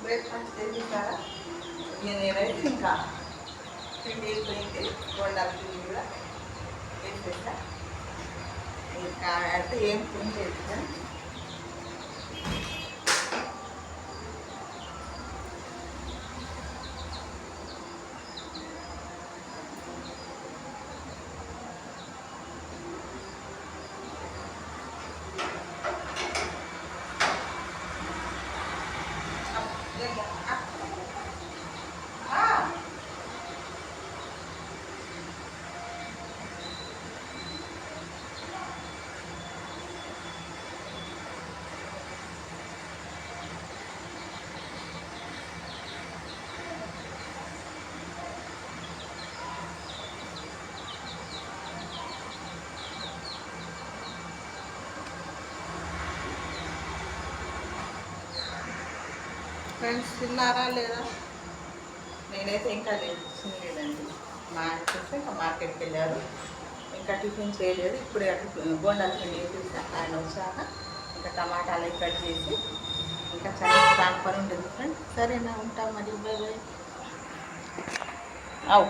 Breakfast చేసేసారా? నేనైతే ఇంకా పిండి అయిపోయింది, బోండాల పిండి కూడా వేసేసా. ఇంకా అయితే ఏం పిండి వేస్తా. ఫ్రెండ్స్ తిన్నారా లేదా? నేనైతే ఇంకా తినలేదండి. మా ఆయన చూస్తే ఇంకా మార్కెట్కి వెళ్ళారు, ఇంకా టిఫిన్ చేయలేదు. ఇప్పుడు బోండాల పిండి వేసేసి ఆయన వచ్చాక ఇంకా టమాటాలు కట్ చేసి ఇంకా చాలా దాని పని ఉంటుంది ఫ్రెండ్. సరేనా, ఉంటాం మరి, బై బై. అవు